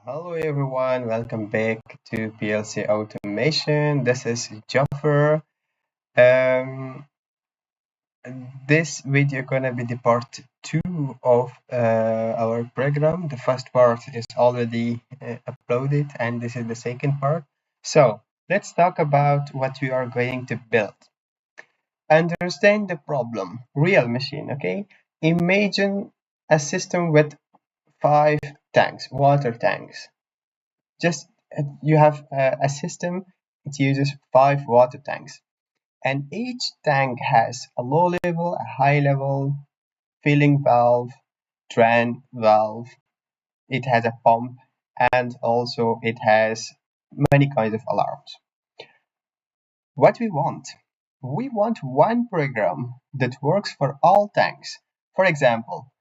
Hello everyone, welcome back to PLC Automation. This is Jaffer. Um, this video gonna be the part 2 of our program. The first part is already uploaded and this is the second part. So let's talk about what we are going to build. Understand the problem, real machine, okay? Imagine a system with 5 tanks, water tanks. Just you have a system, it uses 5 water tanks, and each tank has a low level, a high level, filling valve, drain valve, it has a pump, and also it has many kinds of alarms. What we want one program that works for all tanks. For example,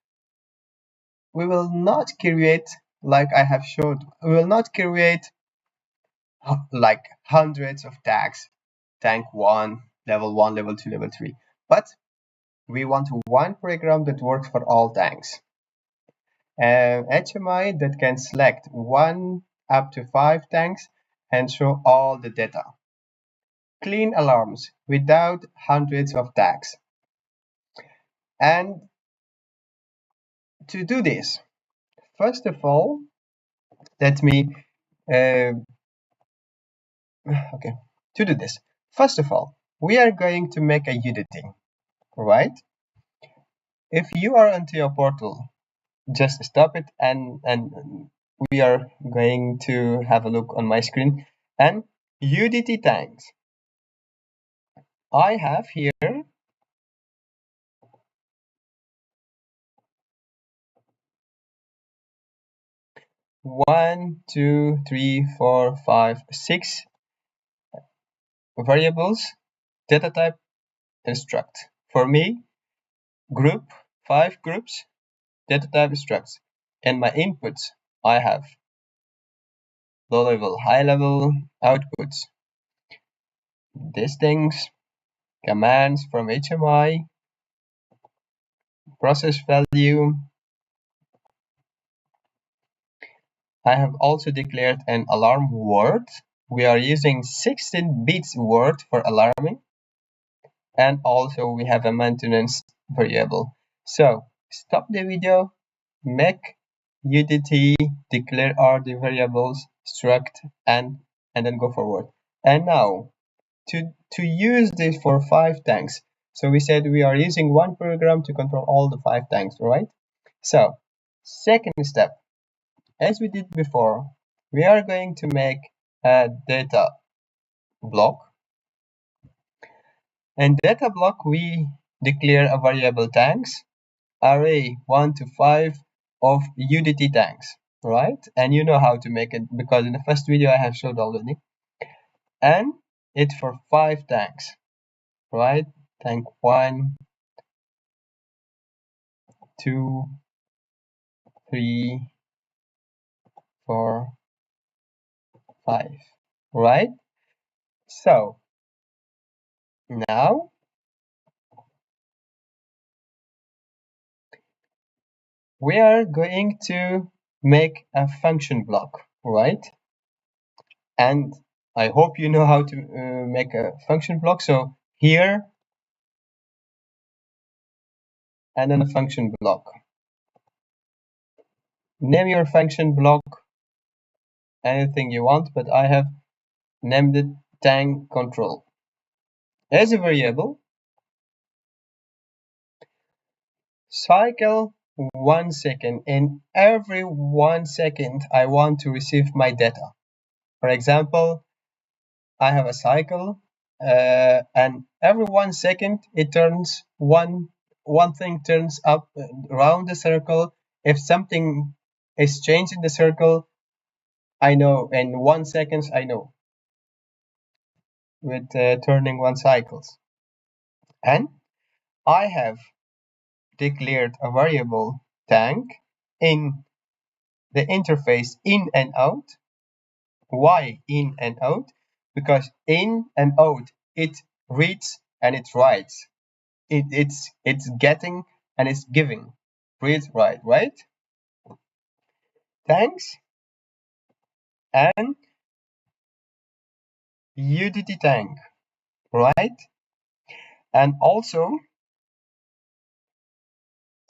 we will not create, like I have showed, we will not create like hundreds of tags, tank 1, level 1, level 2, level 3, but we want one program that works for all tanks. HMI that can select 1 up to 5 tanks and show all the data. Clean alarms without hundreds of tags. And to do this, first of all, let me okay, to do this, first of all, we are going to make a UDT, right? If you are onto your portal, just stop it and we are going to have a look on my screen. And UDT tanks, I have here 1, 2, 3, 4, 5, 6 variables, data type, and struct. For me, group, 5 groups, data type structs. And my inputs, I have low level, high level, outputs, these things, commands from HMI, process value. I have also declared an alarm word. We are using 16 bits word for alarming, and also we have a maintenance variable. So stop the video, make UDT, declare all the variables, struct, and then go forward. And now to use this for 5 tanks. So we said we are using one program to control all the 5 tanks, right? So second step, as we did before, we are going to make a data block. In data block, we declare a variable tanks, array 1 to 5 of UDT tanks, right? And you know how to make it because in the first video I have showed already. And it's for 5 tanks, right? Tank 1, 2, 3, 4, 5, right? So now we are going to make a function block, right? And I hope you know how to make a function block. So here and then a function block. Name your function block anything you want, but I have named it tank control. As a variable, cycle 1 second. In every 1 second, I want to receive my data. For example, I have a cycle, and every 1 second it turns one thing turns up around the circle. If something is changed in the circle, I know in 1 second. I know with turning 1 cycles. And I have declared a variable tank in the interface in and out. Why in and out? Because in and out it reads and it writes. It's getting and it's giving. Read, write, right? Tanks and UDT tank, right? And also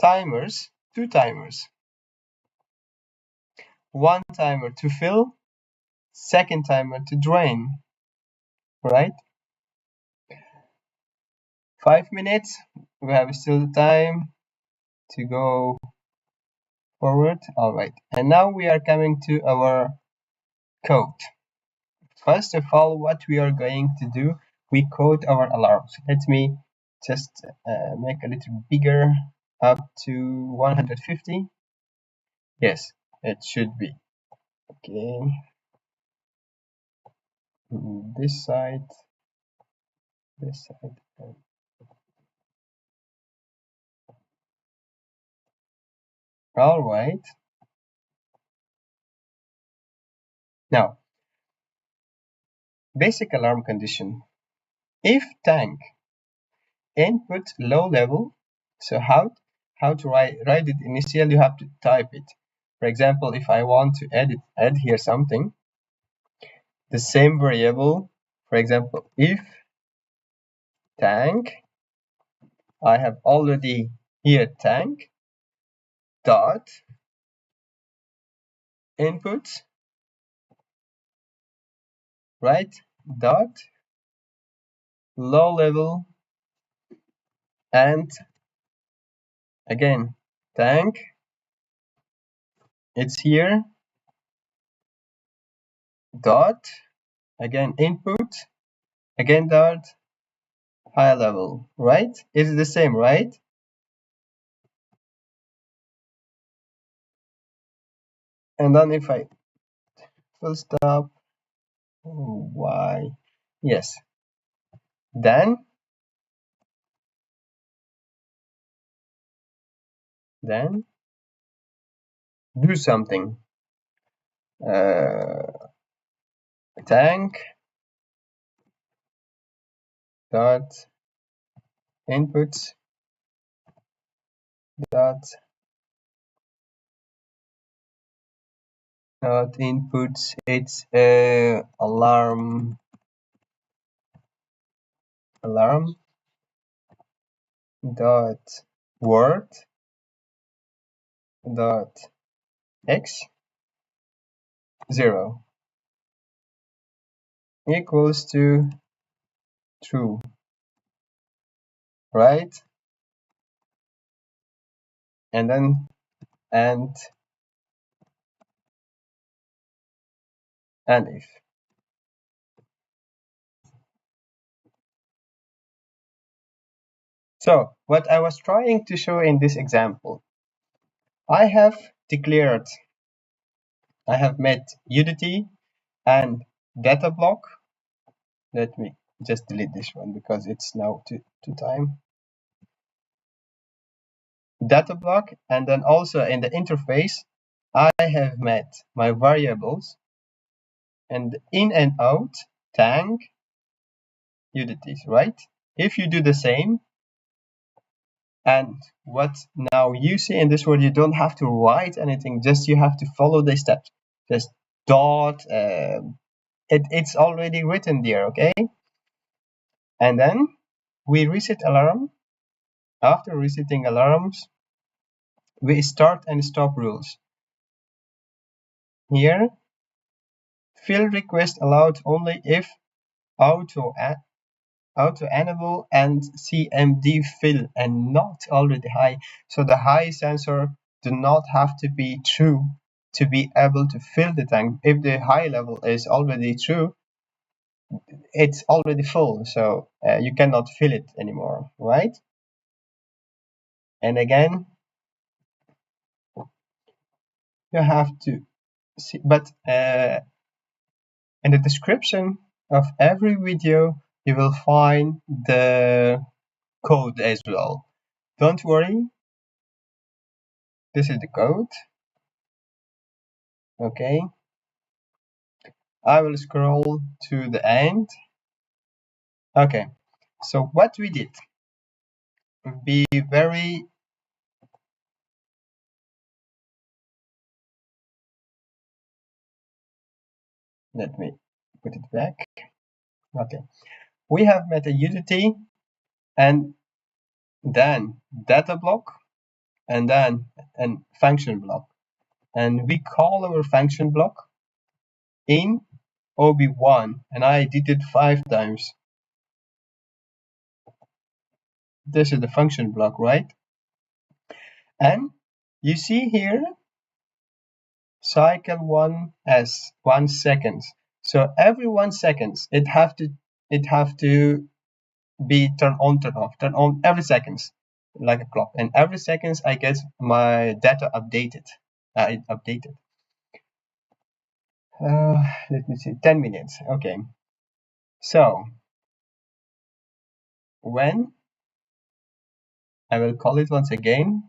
timers, two timers. One timer to fill, second timer to drain, right? 5 minutes, we have still time to go forward. All right, and now we are coming to our code. First of all, what we are going to do, we code our alarms. Let me just make a little bigger, up to 150. Yes, it should be. Okay, this side, this side. All right. Now, basic alarm condition. If tank input low level, so how to write it initially, you have to type it. For example, if I want to add here something, the same variable, for example, if tank, I have already here tank dot input, right, dot low level, and again tank, it's here, dot, again input, again dot high level, right? It's the same, right? And then if I full stop, why? Yes. Then do something. Tank dot inputs dot inputs. It's alarm dot word dot x 0 equals to true, right? And then and if. So what I was trying to show in this example, I have made UDT and data block. Let me just delete this one because it's now too time. Data block, and then also in the interface, I have made my variables and in and out tank UDTs, right? If you do the same, and what now you see in this word, you don't have to write anything, just you have to follow the steps. Just dot, it's already written there, okay? And then we reset alarm. After resetting alarms, we start and stop rules. Here, fill request allowed only if auto enable and CMD fill and not already high. So the high sensor do not have to be true to be able to fill the tank. If the high level is already true, it's already full, so you cannot fill it anymore, right? And again, you have to see, but in the description of every video, you will find the code as well. Don't worry, this is the code. Okay, I will scroll to the end. Okay, so what we did, be very let me put it back. Okay, we have met a UDT and then data block and then a function block, and we call our function block in OB1, and I did it 5 times. This is the function block, right? And you see here cycle 1 as 1 second. So every 1 second it have to be turn on every seconds, like a clock. And every seconds I get my data updated. It updated. Let me see, 10 minutes. Okay. So when I will call it once again,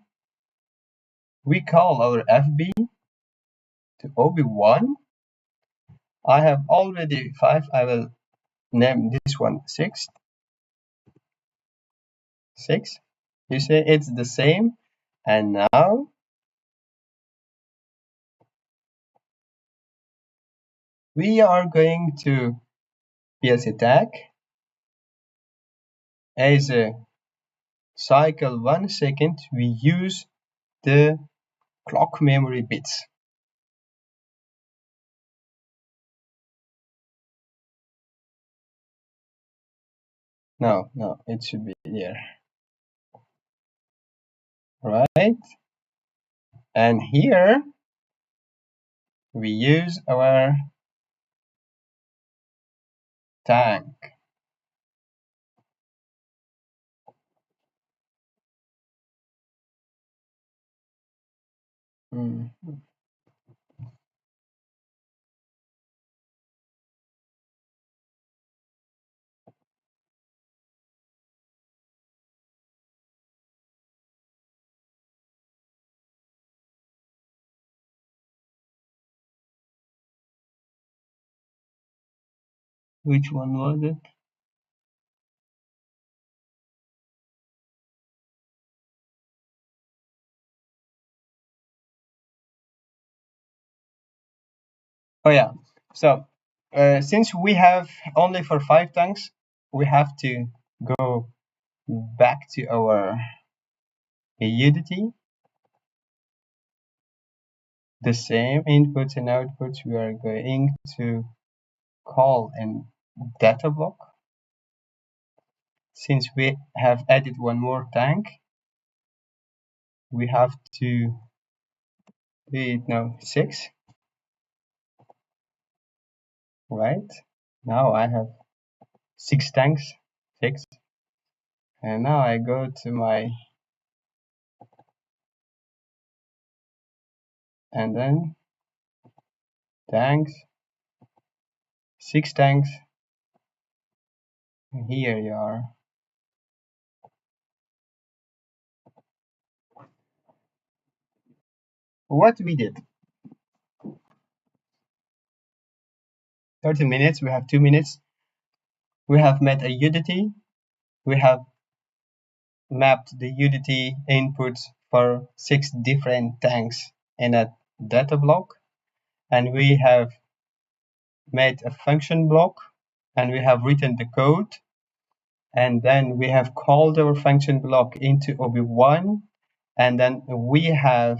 we call our FB to OB1. I have already 5. I will name this one 6. You say it's the same. And now we are going to PLC tag as a cycle 1 second. We use the clock memory bits. No, it should be here, right? And here we use our tank. Which one was it? Oh yeah. So since we have only for 5 tanks, we have to go back to our UDT. The same inputs and outputs we are going to call in data block. Since we have added one more tank, we have to do it now 6, right? Now I have 6 tanks, 6, and now I go to my, and then tanks, 6 tanks, and here you are. What we did, 30 minutes, we have 2 minutes. We have met a UDT. We have mapped the UDT inputs for 6 different tanks in a data block, and we have made a function block, and we have written the code, and then we have called our function block into OB1, and then we have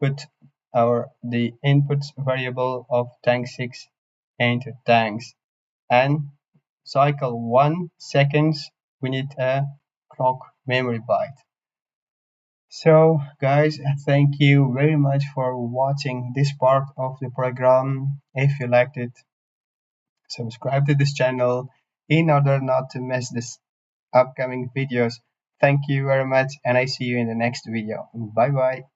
put the inputs variable of tank 6 into tanks, and cycle 1 seconds we need a clock memory byte. So guys, thank you very much for watching this part of the program. If you liked it, subscribe to this channel in order not to miss this upcoming videos. Thank you very much, and I see you in the next video. Bye bye.